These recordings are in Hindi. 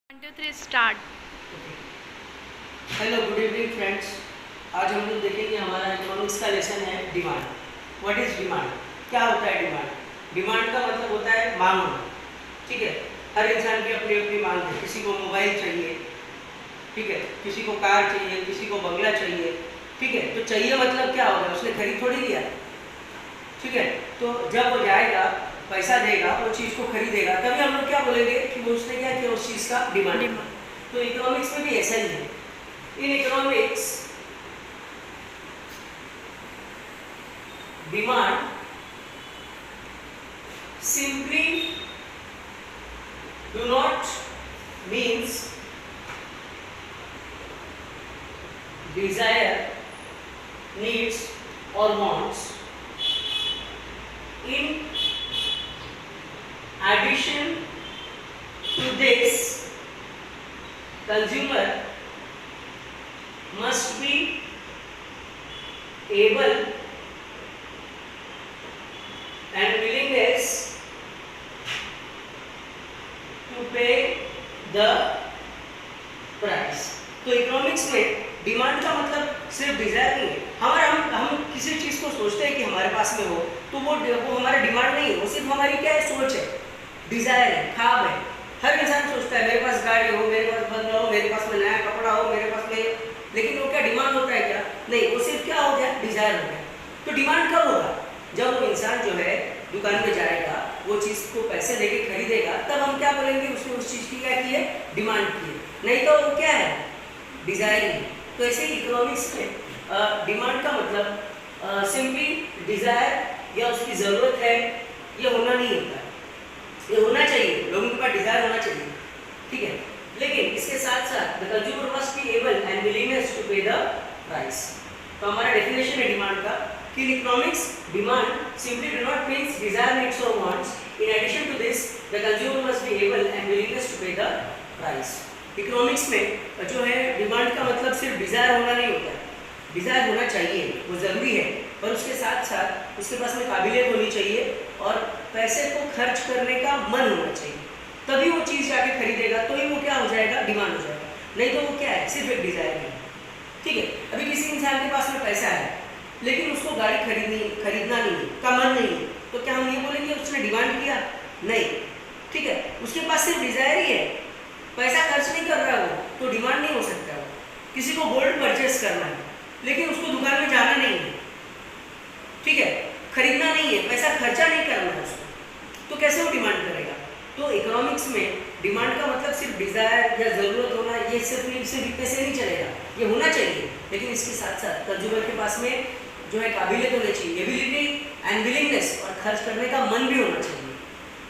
1 2 3 start. Hello good evening friends. आज हम लोग देखेंगे हमारा इकोनॉमिक्स का लेसन है डिमांड। What is demand? क्या होता है डिमांड? डिमांड का मतलब होता है मांग होना। ठीक है, हर इंसान की अपनी अपनी मांग है। किसी को मोबाइल चाहिए, ठीक है, किसी को कार चाहिए, किसी को बंगला चाहिए। ठीक है, तो चाहिए मतलब क्या होगा? उसने खरीद थोड़ी लिया। ठीक है, तो जब वो जाएगा पैसा देगा, वो चीज़ को खरीदेगा, तभी हम लोग क्या बोलेंगे कि वो उसने क्या किया, उस चीज़ का डिमांड। तो इकोनॉमिक्स में भी ऐसा ही है। In economics, demand simply do not means desire, needs or wants. In addition to this, consumer must be able and willingness to pay the price. तो इकोनॉमिक्स में डिमांड का मतलब सिर्फ डिजायर नहीं है। हम किसी चीज को सोचते हैं कि हमारे पास में हो, तो वो हमारा डिमांड नहीं है, वो सिर्फ हमारी क्या है, सोच है, डिजायर है, ख्वाब है। हर इंसान सोचता है मेरे पास गाड़ी हो, मेरे पास बंगला हो, मेरे पास में नया कपड़ा हो, मेरे पास में, लेकिन वो क्या डिमांड होता है क्या? नहीं, वो सिर्फ क्या हो गया, डिजायर हो गया। तो डिमांड कब होगा? जब वो इंसान जो है दुकान में जाएगा, वो चीज़ को पैसे देके खरीदेगा, तब हम क्या बोलेंगे, उसने उस चीज़ की क्या की है, डिमांड की है। नहीं तो वो क्या है, डिजायर ही। तो ऐसे ही इकोनॉमिक्स में डिमांड का मतलब सिंपली डिजायर या उसकी ज़रूरत है, ये होना नहीं होता है। ये होना चाहिए, लोगों के पास डिजायर होना चाहिए, ठीक है, लेकिन इसके साथ साथ the consumer must be able and willingness to pay the price. तो हमारा डेफिनेशन है डिमांड का कि in economics demand simply do not means desire, needs और wants. In addition to this the consumer must be able and willingness to pay the price. Economics में जो है डिमांड का मतलब सिर्फ डिजायर होना नहीं होता है। डिजायर होना चाहिए, वो ज़रूरी है, पर उसके साथ साथ उसके पास में काबिलियत होनी चाहिए और पैसे को खर्च करने का मन होना चाहिए, तभी वो चीज़ जाके खरीदेगा, तो ही वो क्या हो जाएगा, डिमांड हो जाएगा। नहीं तो वो क्या है, सिर्फ एक डिज़ायर है। ठीक है, अभी किसी इंसान के पास में पैसा है, लेकिन उसको गाड़ी खरीदना नहीं है, का मन नहीं है, तो क्या हम ये बोलेंगे उसने डिमांड किया? नहीं। ठीक है, उसके पास सिर्फ डिज़ायर ही है, पैसा खर्च नहीं कर रहा है वो, तो डिमांड नहीं हो सकता वो। किसी को गोल्ड परचेस करना है, लेकिन उसको दुकान में जाना नहीं है, ठीक है, खरीदना नहीं है, पैसा खर्चा नहीं करना है उसको, तो कैसे वो डिमांड करेगा? तो इकोनॉमिक्स में डिमांड का मतलब सिर्फ डिजायर या ज़रूरत होना, ये सिर्फ इतने से नहीं चलेगा, ये होना चाहिए, लेकिन इसके साथ साथ कंज्यूमर के पास में जो है काबिलियत होनी चाहिए, एबिलिटी एंड विलिंगनेस, और खर्च करने का मन भी होना चाहिए,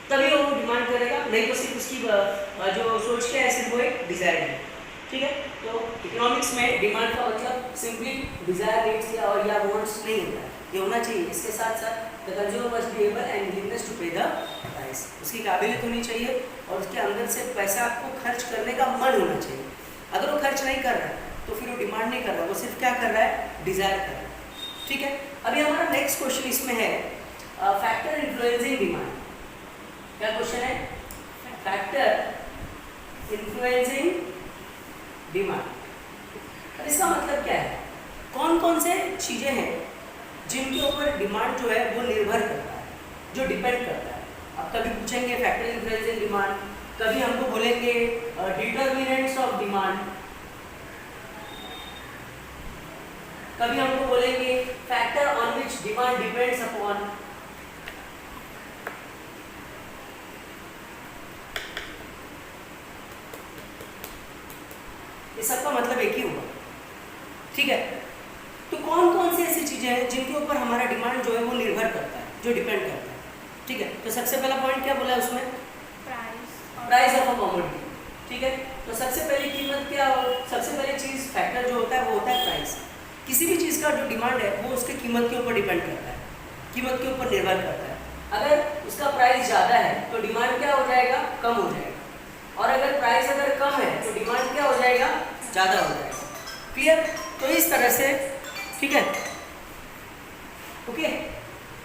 तभी वो डिमांड करेगा। नहीं तो सिर्फ उसकी जो सोच के है, सिर्फ वो एक डिजायर है। ठीक है, तो इकोनॉमिक्स में डिमांड का मतलब simply desire, needs or wants नहीं होता है, ये होना चाहिए। इसके साथ साथ the consumer must be able and willingness to pay the price, उसकी काबिलियत होनी चाहिए और उसके अंदर से पैसा को खर्च करने का मन होना चाहिए। अगर वो खर्च नहीं कर रहा है तो फिर वो डिमांड नहीं कर रहा, वो सिर्फ क्या कर रहा है, डिजायर कर रहा है। ठीक है, अभी हमारा नेक्स्ट क्वेश्चन इसमें है फैक्टर इन्फ्लुएंसिंग डिमांड। क्या क्वेश्चन है? Factor influencing demand. इसका मतलब क्या है? कौन कौन से चीज़ें हैं जिनके ऊपर डिमांड जो है वो निर्भर करता है, जो डिपेंड करता है। अब कभी पूछेंगे फैक्टर इन्फ्लुएंसिंग डिमांड, कभी हमको बोलेंगे डिटर्मिनेंट्स ऑफ डिमांड, कभी हमको बोलेंगे factor on which demand depends upon. ये सबका मतलब एक ही होगा। ठीक है, तो कौन कौन सी ऐसी चीज़ें हैं जिनके ऊपर हमारा डिमांड जो है वो निर्भर करता है, जो डिपेंड करता है। ठीक है, तो सबसे पहला पॉइंट क्या बोला है उसमें? Price of a commodity. ठीक है, तो सबसे पहली कीमत क्या हो, सबसे पहली चीज़ फैक्टर जो होता है वो होता है प्राइस। किसी भी चीज़ का जो डिमांड है वो उसके कीमत के ऊपर डिपेंड करता है, कीमत के ऊपर निर्भर करता है। अगर उसका प्राइस ज़्यादा है तो डिमांड क्या हो जाएगा, कम हो जाएगा, और अगर प्राइस अगर कम है तो डिमांड क्या हो जाएगा, ज़्यादा हो जाएगा। क्लियर? तो इस तरह से, ठीक है, ओके।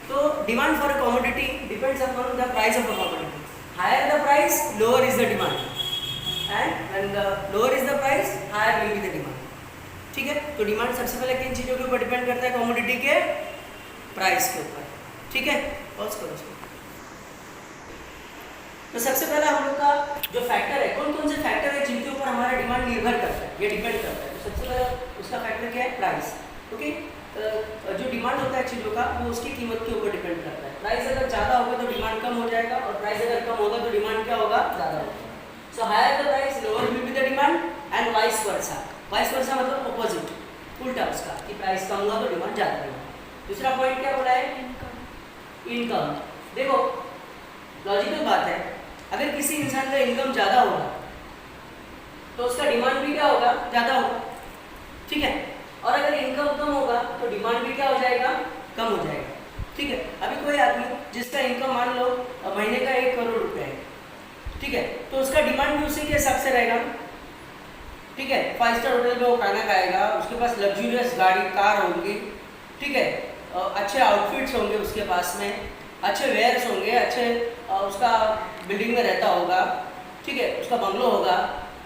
तो demand for a commodity depends upon the price of a commodity. Higher the price, lower is the demand. And when the lower is the price higher will be the demand. ठीक है, तो डिमांड सबसे पहले किन चीज़ों के ऊपर डिपेंड करता है? कमोडिटी के प्राइस के ऊपर। ठीक है, पॉज करो इसको। तो सबसे पहला हम लोग का जो फैक्टर है, कौन कौन से फैक्टर है जिनके ऊपर हमारा डिमांड निर्भर करता है, ये डिपेंड करता है। तो सबसे पहला उसका फैक्टर क्या है? प्राइस। ओके, जो डिमांड होता है चीज़ों का वो उसकी कीमत के ऊपर डिपेंड करता है। प्राइस अगर ज़्यादा होगा तो डिमांड कम हो जाएगा, और प्राइस अगर कम होगा तो डिमांड क्या होगा? ज़्यादा होगा। So higher the price lower will be the demand and vice versa. Vice versa मतलब ऑपोजिट, उल्टा उसका, कि प्राइस कम होगा तो डिमांड ज़्यादा होगा। दूसरा पॉइंट क्या बोला है? इनकम। देखो लॉजिकल बात है, अगर किसी इंसान का इनकम ज़्यादा होगा तो उसका डिमांड भी क्या होगा? ज़्यादा होगा। ठीक है, और अगर इनकम कम होगा तो डिमांड भी क्या हो जाएगा? कम हो जाएगा। ठीक है, अभी कोई आदमी जिसका इनकम मान लो महीने का 1 करोड़ रुपए है, ठीक है, तो उसका डिमांड भी उसी के हिसाब से रहेगा। ठीक है, 5 स्टार होटल में वो खाना खाएगा, उसके पास लग्जूरियस गाड़ी कार होंगी, ठीक है, अच्छे आउटफिट्स होंगे उसके पास में, अच्छे वेयर्स होंगे, अच्छे उसका बिल्डिंग में रहता होगा, ठीक है, उसका बंगलो होगा।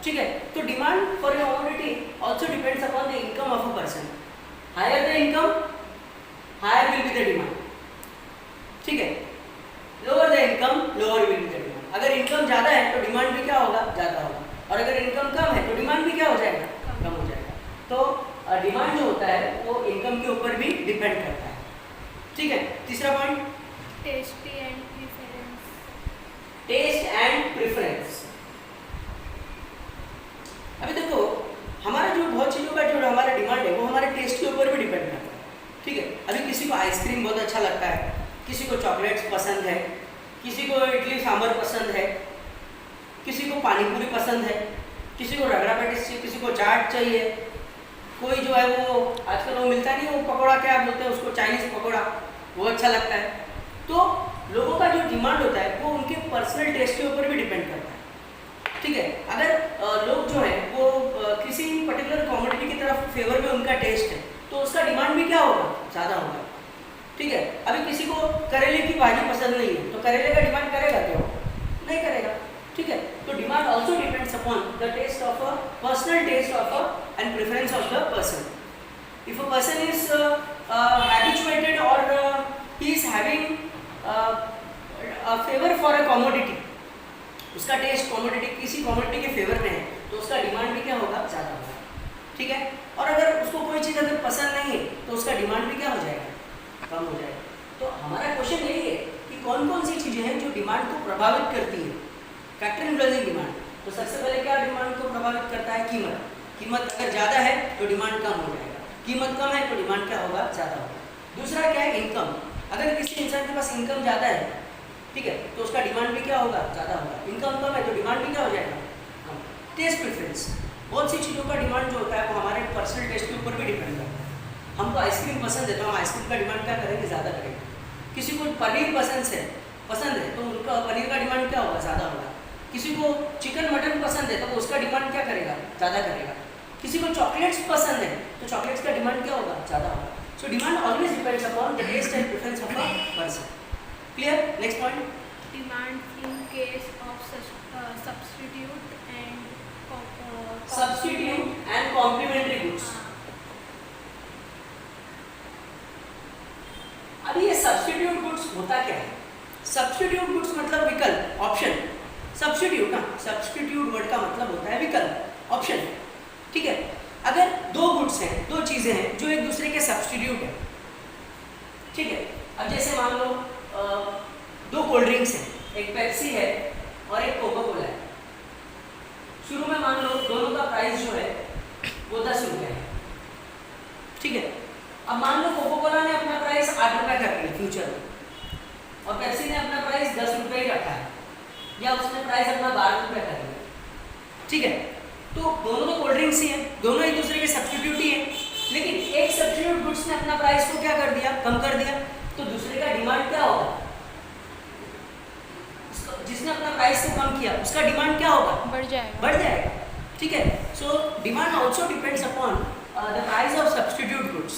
ठीक है, तो demand for a commodity also depends upon the income of a person. Higher the income higher will be the demand. ठीक है, lower the income lower will be the demand. अगर इनकम ज़्यादा है तो डिमांड भी क्या होगा? ज़्यादा होगा, और अगर इनकम कम है तो डिमांड भी क्या हो जाएगा? कम हो जाएगा। तो डिमांड जो होता है वो इनकम के ऊपर भी डिपेंड करता है। ठीक है, तीसरा point taste and preference. Taste and preference. अभी देखो हमारा जो बहुत चीज़ों का जो हमारा डिमांड है वो हमारे टेस्ट के ऊपर भी डिपेंड करता है। ठीक है, अभी किसी को आइसक्रीम बहुत अच्छा लगता है, किसी को चॉकलेट्स पसंद है, किसी को इडली सांभर पसंद है, किसी को पानीपुरी पसंद है, किसी को रगड़ा पेटिस चाहिए, किसी को चाट चाहिए, कोई जो है वो आजकल वो मिलता नहीं, वो पकौड़ा क्या बोलते हैं उसको, चाइनीज़ पकौड़ा, वो अच्छा लगता है। तो लोगों का जो डिमांड होता है वो उनके पर्सनल टेस्ट के ऊपर भी डिपेंड करता है। ठीक है, अगर लोग जो है वो किसी पर्टिकुलर कमोडिटी की तरफ फेवर में उनका टेस्ट है तो उसका डिमांड भी क्या होगा? ज़्यादा होगा। ठीक है, अभी किसी को करेले की भाजी पसंद नहीं है तो करेले का डिमांड करेगा क्या? नहीं करेगा। ठीक है, तो demand also depends upon the taste of a personal taste of a and preference of the person. If a person is habituated और he is having a favor for a commodity, उसका टेस्ट कमोडिटी किसी कमोडिटी के फेवर में है तो उसका डिमांड भी क्या होगा? ज़्यादा होगा। ठीक है, और अगर उसको कोई चीज़ अगर पसंद नहीं है तो उसका डिमांड भी क्या हो जाएगा? कम हो जाएगा। तो हमारा क्वेश्चन यही है कि कौन कौन सी चीज़ें हैं जो डिमांड को प्रभावित करती है, फैक्टर इन्फ्लुएंसिंग डिमांड। तो सबसे पहले क्या डिमांड को प्रभावित करता है? कीमत। कीमत अगर ज़्यादा है तो डिमांड कम हो जाएगा, कीमत कम है तो डिमांड क्या होगा? ज़्यादा होगा। दूसरा क्या है? इनकम। अगर किसी इंसान के पास इनकम ज़्यादा है, ठीक है, तो उसका डिमांड भी क्या होगा? ज़्यादा होगा। इनकम कम है तो डिमांड भी क्या हो जाएगा? कम। टेस्ट प्रेफरेंस, बहुत सी चीज़ों का डिमांड जो होता है वो हमारे पर्सनल टेस्ट के ऊपर भी डिपेंड करता है। हमको आइसक्रीम पसंद है तो हम आइसक्रीम का डिमांड क्या करेंगे? ज़्यादा करेंगे। किसी को पनीर पसंद है तो उनका पनीर का डिमांड क्या होगा? ज़्यादा होगा। किसी को चिकन मटन पसंद है तो उसका डिमांड क्या करेगा? ज़्यादा करेगा। किसी को चॉकलेट्स पसंद है तो चॉकलेट्स का डिमांड क्या होगा? ज़्यादा होगा। So demand always depends upon the taste and preference of a person. Clear? Next point, demand in case of substitute and complementary goods. अभी ये सब्स्टिट्यूट गुड्स होता क्या है? सब्स्टिट्यूट गुड्स मतलब विकल्प, ऑप्शन। सब्स्टिट्यूट ना, सब्स्टिट्यूट वर्ड का मतलब होता है विकल्प, ऑप्शन। ठीक है, अगर दो गुड्स हैं, दो चीज़ें हैं जो एक दूसरे के सब्स्टिट्यूट है, ठीक है, अब जैसे मान लो दो कोल्ड ड्रिंक्स हैं, एक पेप्सी है और एक कोका कोला है। शुरू में मान लो दोनों का प्राइस जो है वो 10 रुपये है। ठीक है, अब मान लो कोका कोला ने अपना प्राइस 8 रुपये कर दिया फ्यूचर में और पेप्सी ने अपना प्राइस 10 रुपये ही रखा है, या उसने प्राइस अपना 12 रुपये कर दिया। ठीक है, तो दोनों तो कोल्ड ड्रिंक्स ही हैं, दोनों एक दूसरे के सब्स्टिट्यूट ही हैं, लेकिन एक सब्स्टिट्यूट गुड्स ने अपना प्राइस को क्या कर दिया? कम कर दिया। तो दूसरे का डिमांड क्या होगा? जिसने अपना प्राइस को कम किया उसका डिमांड क्या होगा? बढ़ जाएगा। बढ़ जाएगा। ठीक है, so demand also depends upon the price of substitute goods.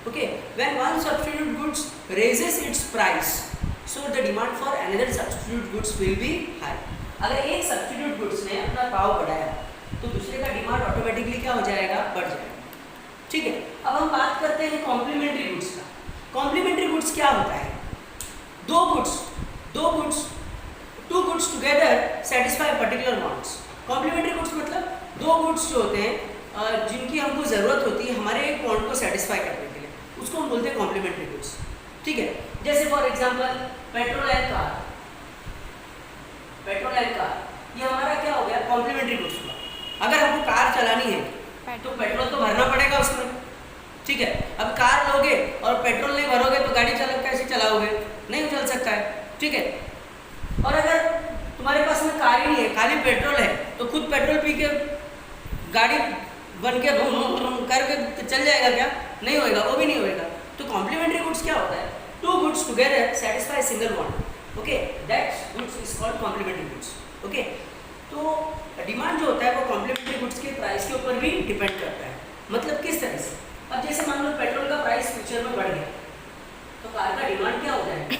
Okay, when one substitute goods raises its price, so the demand for another substitute goods will be high. अगर एक सब्स्टिट्यूट गुड्स ने अपना भाव बढ़ाया तो दूसरे का डिमांड ऑटोमेटिकली क्या हो जाएगा, बढ़ जाएगा। ठीक है, अब हम बात करते हैं कॉम्प्लीमेंट्री गुड्स का। कॉम्प्लीमेंट्री गुड्स क्या होता है? Two goods together satisfy particular wants. Complementary goods मतलब दो गुड्स जो होते हैं जिनकी हमको ज़रूरत होती है हमारे एक वांट को सेटिस्फाई करने के लिए, उसको हम बोलते हैं कॉम्प्लीमेंट्री गुड्स। ठीक है, जैसे for example petrol and car, ये हमारा क्या हो गया, कॉम्प्लीमेंट्री गुड्स हुआ। अगर हमको कार चलानी है तो पेट्रोल तो भरना पड़ेगा उसमें। ठीक है, अब कार लोगे और पेट्रोल नहीं भरोगे तो गाड़ी कैसे चलाओगे, नहीं चल सकता है। ठीक है, और अगर तुम्हारे पास में कार ही नहीं है, खाली पेट्रोल है, तो खुद पेट्रोल पी के गाड़ी बन के करके चल जाएगा क्या, नहीं होएगा, वो भी नहीं होएगा। तो कॉम्प्लीमेंट्री गुड्स क्या होता है, two goods together satisfy single want. Okay, that goods is called complementary goods. Okay, तो डिमांड जो होता है वो कॉम्प्लीमेंट्री गुड्स के प्राइस के ऊपर भी डिपेंड करता है। मतलब किस तरह से, अब जैसे मान लो पेट्रोल का प्राइस फ्यूचर में बढ़ गया तो कार का डिमांड क्या हो जाएगा,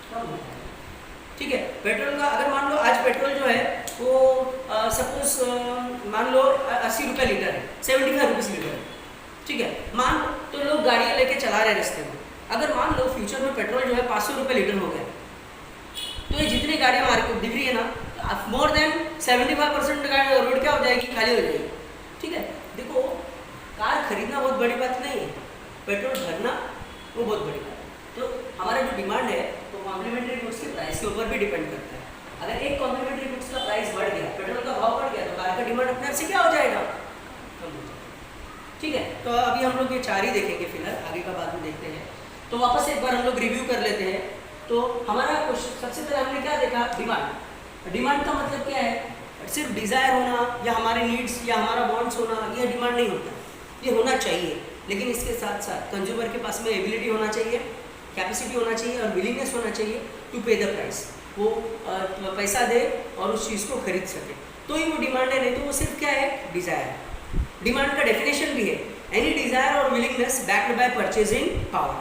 कम हो जाएगा। ठीक है, पेट्रोल का अगर मान लो आज पेट्रोल जो है वो सपोज मान लो 80 रुपये लीटर है, 75 रुपीज़ लीटर है। ठीक है, मान तो लोग गाड़ियाँ लेके चला रहे रास्ते में। अगर मान लो फ्यूचर में पेट्रोल जो है 500 रुपये लीटर हो गया तो ये जितनी गाड़ियाँ मार्केट दिख रही है ना, मोर देन 75% रोड क्या हो जाएगी, खाली हो जाएगी। ठीक है, देखो कार खरीदना बहुत बड़ी बात नहीं है, पेट्रोल भरना वो बहुत बड़ी बात है। तो हमारा जो डिमांड है तो कॉम्प्लीमेंट्री गुड्स के प्राइस के ऊपर भी डिपेंड करता है। अगर एक कॉम्प्लीमेंट्री गुड्स का प्राइस बढ़ गया, पेट्रोल का भाव बढ़ गया, तो कार का डिमांड अपने आप से क्या हो जाएगा, कम हो जाएगा। ठीक है, तो अभी हम लोग ये 4 ही देखेंगे फिलहाल, आगे का बाद में देखते हैं। तो वापस एक बार हम लोग रिव्यू कर लेते हैं। तो हमारा क्वेश्चन सबसे पहले हमने क्या देखा, डिमांड। डिमांड का मतलब क्या है, सिर्फ डिज़ायर होना या हमारे नीड्स या हमारा वांट्स होना, ये डिमांड नहीं होता। ये होना चाहिए, लेकिन इसके साथ साथ कंज्यूमर के पास में एबिलिटी होना चाहिए, कैपेसिटी होना चाहिए और विलिंगनेस होना चाहिए टू पे द प्राइस। वो पैसा दे और उस चीज़ को खरीद सके, तो ही वो डिमांड है, नहीं तो वो सिर्फ क्या है, डिज़ायर है। डिमांड का डेफिनेशन भी है, एनी डिज़ायर और willingness backed by purchasing power.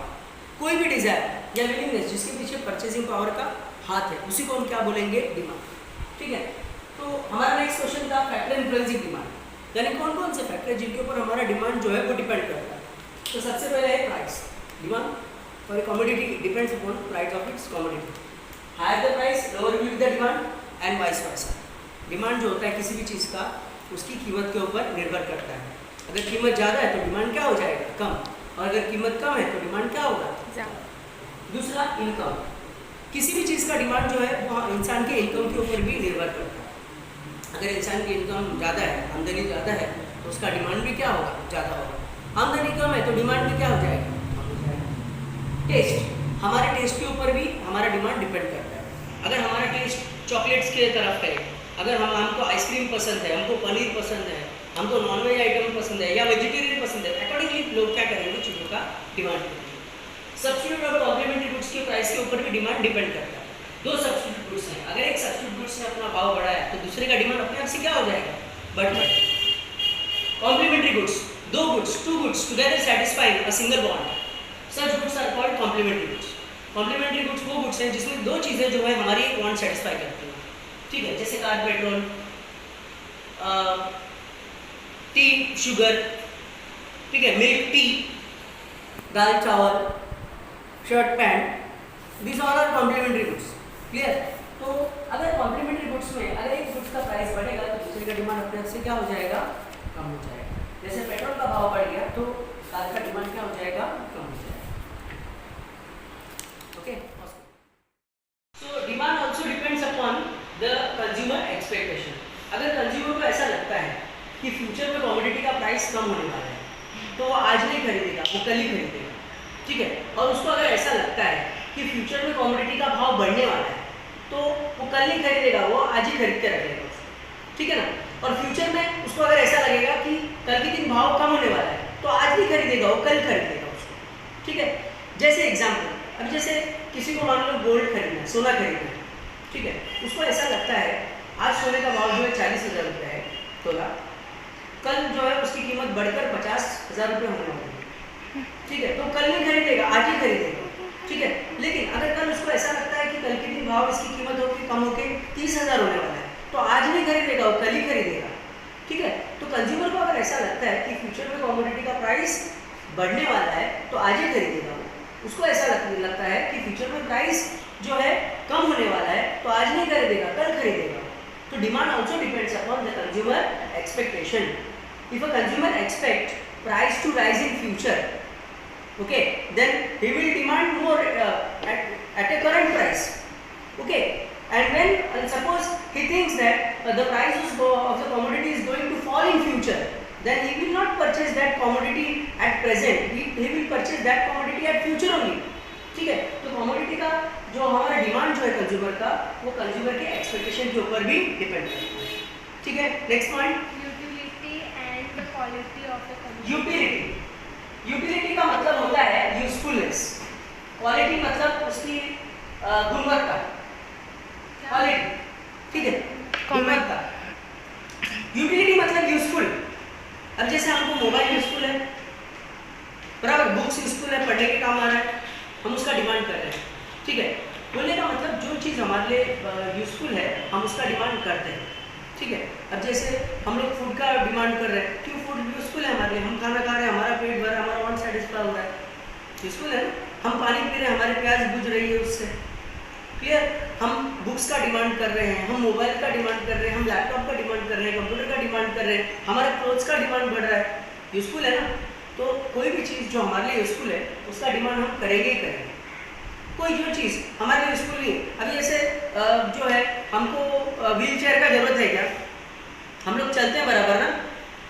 कोई भी डिज़ायर या विलिंगनेस जिसके पीछे परचेजिंग पावर का हाथ है, उसी को हम क्या बोलेंगे, डिमांड। ठीक है, तो हमारा नेक्स्ट क्वेश्चन था फैक्टर इन्फ्लुएंसिंग डिमांड, यानी कौन कौन से फैक्टर जिनके ऊपर हमारा डिमांड जो है वो डिपेंड करता है। तो सबसे पहले है price. Demand for a commodity depends upon price of its commodity. Higher the price lower will be the demand and vice versa. Demand जो होता है किसी भी चीज़ का उसकी कीमत के ऊपर निर्भर करता है। अगर कीमत ज़्यादा है तो डिमांड क्या हो जाएगा, कम, और अगर कीमत कम है तो डिमांड क्या होगा, ज़्यादा। दूसरा इनकम, किसी भी चीज़ का डिमांड जो है वो इंसान के इनकम के ऊपर भी निर्भर करता है। अगर इंसान की इनकम ज़्यादा है, आमदनी ज़्यादा है, तो उसका डिमांड भी क्या होगा, ज़्यादा होगा। आमदनी कम है तो डिमांड भी क्या हो जाएगा, कम हो जाएगा। टेस्ट, हमारे टेस्ट के ऊपर भी हमारा डिमांड डिपेंड करता है। अगर हमारा टेस्ट चॉकलेट्स के तरफ है, अगर हमको आइसक्रीम पसंद है, हमको पनीर पसंद है, हमको नॉनवेज आइटम पसंद है या वेजिटेरियन पसंद है, अकॉर्डिंगली लोग क्या करेंगे, चीज़ों का डिमांड करेंगे। सब्स्टिट्यूट और कॉम्प्लीमेंट्री गुड्स के प्राइस के ऊपर भी डिमांड डिपेंड करता है। दो सब्स्टिट्यूट गुड्स हैं, अगर एक सब्स्टिट्यूट गुड्स ने अपना भाव बढ़ाया तो दूसरे का डिमांड अपने आप से क्या हो जाएगा, बढ़ जाएगा। Complementary goods, two goods together satisfying a single want, such goods are called complementary goods. Complementary goods वो गुड्स हैं जिसमें दो चीज़ें जो है हमारी एक वांट सेटिस्फाई करती हैं। ठीक है, जैसे कार, पेट्रोल, टी, शुगर, ठीक है, मिल्क, टी, दाल, चावल, shirt, pant, this all are complementary goods. Clear? तो अगर कॉम्प्लीमेंट्री गुड्स में अगर एक गुड्स का प्राइस बढ़ेगा तो दूसरे का डिमांड अपने आप से क्या हो जाएगा, कम हो जाएगा। जैसे पेट्रोल का भाव बढ़ गया तो कार का डिमांड क्या हो जाएगा, कम हो जाएगा। Okay, so demand also depends upon the consumer expectation. अगर कंज्यूमर को ऐसा लगता है कि फ्यूचर में कमोडिटी का प्राइस कम होने वाला है तो वो आज नहीं खरीदेगा, वो कल ही खरीदेगा। ठीक है, और उसको अगर ऐसा लगता है कि फ्यूचर में कमोडिटी का भाव बढ़ने वाला है तो वो कल नहीं खरीदेगा, वो आज ही खरीद के रखेगा उसको। ठीक है ना, और फ्यूचर में उसको अगर ऐसा लगेगा कि कल के दिन भाव कम होने वाला है तो आज नहीं खरीदेगा, वो कल खरीदेगा उसको। ठीक है, जैसे एग्जाम्पल, अब जैसे किसी को मान लो गोल्ड खरीदना है, सोना खरीदना है। ठीक है, उसको ऐसा लगता है आज सोने का भाव जो है 40,000 रुपये है तोला, कल जो है उसकी कीमत बढ़कर 50,000 रुपये होने वाली है। ठीक है, तो कल नहीं खरीदेगा, आज ही खरीदेगा। ठीक है, लेकिन अगर कल उसको ऐसा लगता है कि कल के दिन भाव इसकी कीमत होगी कम होके 30,000 होने वाला है, तो आज नहीं खरीदेगा, वो कल ही खरीदेगा। ठीक है, तो कंज्यूमर को अगर ऐसा लगता है कि फ्यूचर में कमोडिटी का प्राइस बढ़ने वाला है तो आज ही खरीदेगा। उसको ऐसा लगता है कि फ्यूचर में प्राइस जो है कम होने वाला है तो आज नहीं खरीदेगा, कल खरीदेगा। तो demand also depends upon the consumer expectation. If a consumer expect price to rise in future, okay, then he will demand more at a current price, okay, and when suppose he thinks that the price of the commodity is going to fall in future, then he will not purchase that commodity at present, he will purchase that commodity at future only। ठीक है, तो commodity का जो हमारा डिमांड जो है कंज्यूमर का, वो कंज्यूमर के एक्सपेक्टेशन के ऊपर भी डिपेंड करता है। ठीक है, next point, utility and the quality of the commodity. Utility. Utility का मतलब होता है यूजफुलनेस, क्वालिटी मतलब उसकी गुणवत्ता, क्वालिटी, ठीक है, गुणवत्ता। यूटिलिटी मतलब यूजफुल। अब जैसे हमको मोबाइल यूजफुल है, बराबर, बुक्स यूजफुल है, पढ़ने के काम आ रहा है, हम उसका डिमांड कर रहे हैं। ठीक है, बोलने का मतलब जो चीज़ हमारे लिए यूजफुल है हम उसका डिमांड करते हैं। ठीक है, अब जैसे हम लोग फूड का डिमांड कर रहे हैं, क्यों? फूड यूजफुल है हमारे लिए, हम खाना खा रहे हैं, हमारा पेट भर रहा है, हमारा वांट सेटिस्फाई हो रहा है, यूजफुल है। हम पानी पी रहे हैं, हमारी प्यास बुझ रही है उससे, क्लियर। हम बुक्स का डिमांड कर रहे हैं, हम मोबाइल का डिमांड कर रहे हैं, हम लैपटॉप का डिमांड कर रहे हैं, कंप्यूटर का डिमांड कर रहे हैं, हमारे क्लोथ्स का डिमांड बढ़ रहा है, यूजफुल है ना। तो कोई भी चीज़ जो हमारे लिए यूजफुल है उसका डिमांड हम करेंगे ही करेंगे। कोई जो चीज़ हमारे लिए यूजफुल नहीं, अभी जैसे जो है हमको व्हील चेयर का जरूरत है क्या? हम लोग चलते हैं बराबर ना,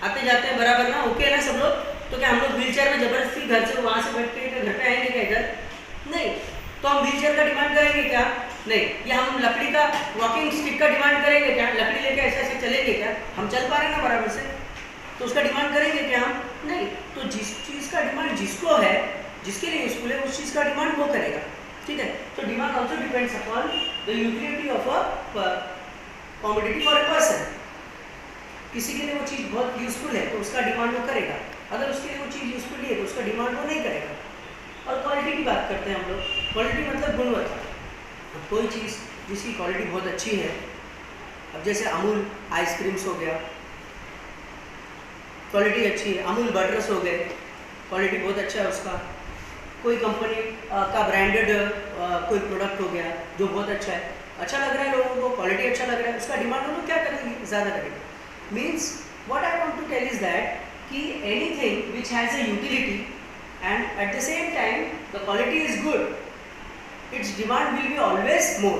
आते जाते हैं बराबर ना, ओके ना सब लोग, तो क्या हम लोग व्हील चेयर में जबरदस्ती घर से वहाँ से बैठ के घर पे आएंगे क्या इधर? नहीं। तो हम व्हील चेयर का डिमांड करेंगे क्या? नहीं। या हम लकड़ी का वॉकिंग स्टिक का डिमांड करेंगे क्या? लकड़ी लेके ऐसे ऐसे चलेंगे क्या? हम चल पा रहे हैं ना बराबर से, तो उसका डिमांड करेंगे क्या हम? नहीं। तो जिस चीज़ का डिमांड जिसको है, जिसके लिए यूजफुल है, उस चीज़ का डिमांड वो करेगा। ठीक है, तो demand also depends upon the utility of a commodity for a person. किसी के लिए वो चीज़ बहुत यूजफुल है तो उसका डिमांड वो करेगा, अगर उसके लिए वो चीज़ यूजफुल नहीं है तो उसका डिमांड वो नहीं करेगा। और क्वालिटी की बात करते हैं हम लोग, क्वालिटी मतलब गुणवत्ता। अब कोई चीज़ जिसकी क्वालिटी बहुत अच्छी है, अब जैसे अमूल आइसक्रीम्स हो गया, क्वालिटी अच्छी है, अमूल बटर्स हो गए, क्वालिटी बहुत अच्छा है उसका। कोई कंपनी का ब्रांडेड कोई प्रोडक्ट हो गया जो बहुत अच्छा है, अच्छा लग रहा है लोगों को, क्वालिटी अच्छा लग रहा है, उसका डिमांड वो लोग क्या करेंगे? ज़्यादा करेंगे। Means what I want to tell is that कि anything which has a utility and at the same time the quality is good, its demand will be always more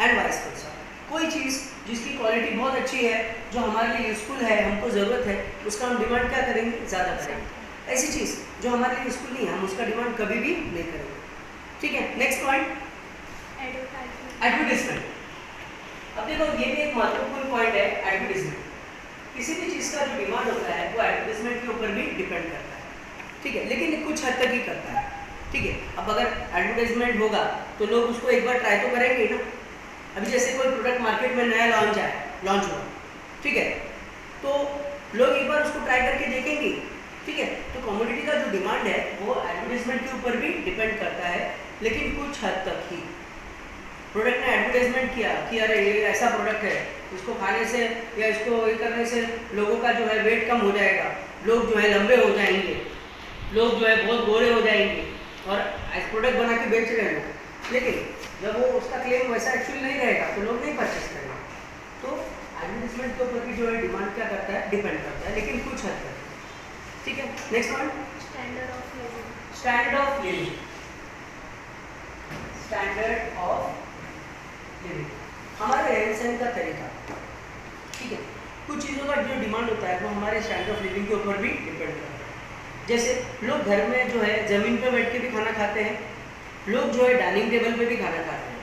and vice versa. कोई चीज़ जिसकी क्वालिटी बहुत अच्छी है, जो हमारे लिए यूजफुल है, हमको ज़रूरत है, उसका हम डिमांड क्या करेंगे? ज़्यादा करेंगे। ऐसी चीज़ जो हमारे लिए यूजफुल नहीं है, हम उसका डिमांड कभी भी नहीं करेंगे। ठीक है, नेक्स्ट पॉइंट, एडवर्टाइजमेंट। अब देखो ये भी एक महत्वपूर्ण पॉइंट है, एडवर्टाइजमेंट। किसी भी चीज़ का जो डिमांड होता है वो एडवर्टाइजमेंट के ऊपर भी डिपेंड करता है। ठीक है, लेकिन कुछ हद तक ही करता है। ठीक है, अब अगर एडवर्टाइजमेंट होगा तो लोग उसको एक बार ट्राई तो करेंगे ना। अभी जैसे कोई प्रोडक्ट मार्केट में नया लॉन्च हुआ, ठीक है, तो लोग एक बार उसको ट्राई करके देखेंगे। ठीक है, तो कमोडिटी का जो डिमांड है वो एडवर्टाइजमेंट के ऊपर भी डिपेंड करता है, लेकिन कुछ हद तक ही। प्रोडक्ट ने एडवर्टाइजमेंट किया कि अरे ये ऐसा प्रोडक्ट है, इसको खाने से या इसको ये करने से लोगों का जो है वेट कम हो जाएगा, लोग जो है लंबे हो जाएंगे, लोग जो है बहुत गोरे हो जाएंगे, और प्रोडक्ट बना के बेच रहे हैं लोग, लेकिन जब वो उसका क्लेम वैसा एक्चुअली नहीं रहेगा तो लोग नहीं परचेस करेंगे। तो एडवर्टाइजमेंट के ऊपर भी जो है डिमांड क्या करता है? डिपेंड करता है, लेकिन कुछ हद तक। ठीक है, next one, standard of living. Standard of living. Standard of living हमारे रहन सहन का तरीका। ठीक है, कुछ चीज़ों का जो डिमांड होता है वो हमारे स्टैंडर्ड ऑफ लिविंग के ऊपर भी डिपेंड करता है। जैसे लोग घर में जो है ज़मीन पे बैठ के भी खाना खाते हैं, लोग जो है डाइनिंग टेबल पे भी खाना खाते हैं।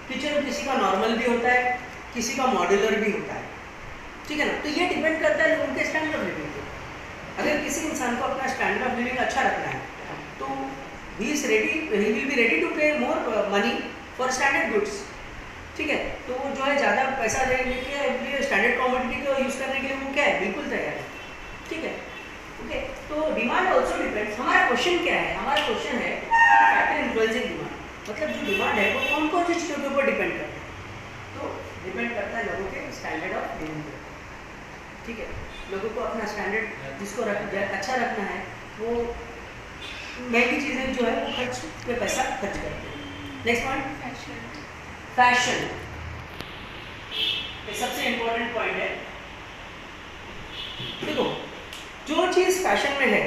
किचन किसी का नॉर्मल भी होता है, किसी का मॉड्यूलर भी होता है। ठीक है ना, तो ये डिपेंड करता है लोगों के स्टैंडर्ड ऑफ लिविंग पे। अगर किसी इंसान को अपना स्टैंडर्ड ऑफ लिविंग अच्छा रखना है तो he will be ready to pay more money for standard goods. ठीक है, तो वो जो है ज़्यादा पैसा लेके स्टैंडर्ड कमोडिटी को यूज़ करने के लिए वो क्या है? बिल्कुल तैयार है। ठीक है, ओके, तो डिमांड ऑल्सो डिपेंड्स। हमारा क्वेश्चन क्या है? हमारा क्वेश्चन है फैक्टर इन्फ्लुएंसिंग डिमांड। मतलब जो डिमांड है वो कौन कौन सी चीज़ों के ऊपर डिपेंड करता है? तो डिपेंड करता है लोगों के स्टैंडर्ड ऑफ लिविंग पे। ठीक है, लोगों को अपना स्टैंडर्ड जिसको अच्छा रखना है वो महंगी चीज़ें जो है वो खर्च पे पैसा खर्च करते हैं। Next point, Fashion. फैशन। ये सबसे इम्पोर्टेंट पॉइंट है। देखो, जो चीज़ फैशन में है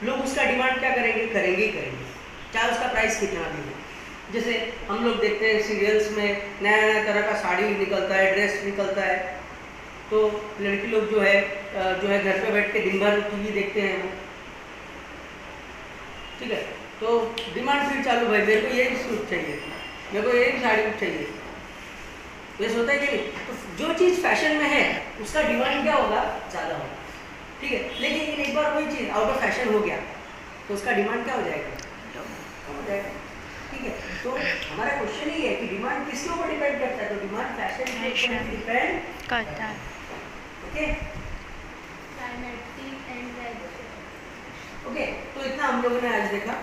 लोग उसका डिमांड क्या करेंगे? करेंगे ही करेंगे, चाहे उसका प्राइस कितना भी हो। जैसे हम लोग देखते हैं सीरियल्स में नया नया तरह का साड़ी निकलता है, ड्रेस निकलता है, तो लड़की लोग जो है घर पे बैठ के दिन भर टीवी देखते हैं वो। ठीक है, तो डिमांड फिर चालू, भाई मेरे को ये सूट चाहिए, मेरे को ये साड़ी चाहिए, वैसे होता है कि नहीं? तो जो चीज़ फैशन में है उसका डिमांड क्या होगा? ज़्यादा होगा। ठीक है, लेकिन एक बार कोई चीज़ आउट ऑफ फैशन हो गया तो उसका डिमांड क्या हो जाएगा? कम हो जाएगा। ठीक है, तो हमारा क्वेश्चन ही है कि डिमांड किसके ऊपर डिपेंड करता है? तो डिमांड फैशन के ऊपर डिपेंड करता है। Okay Climatic and weather. Okay, तो इतना हम लोगों ने आज देखा।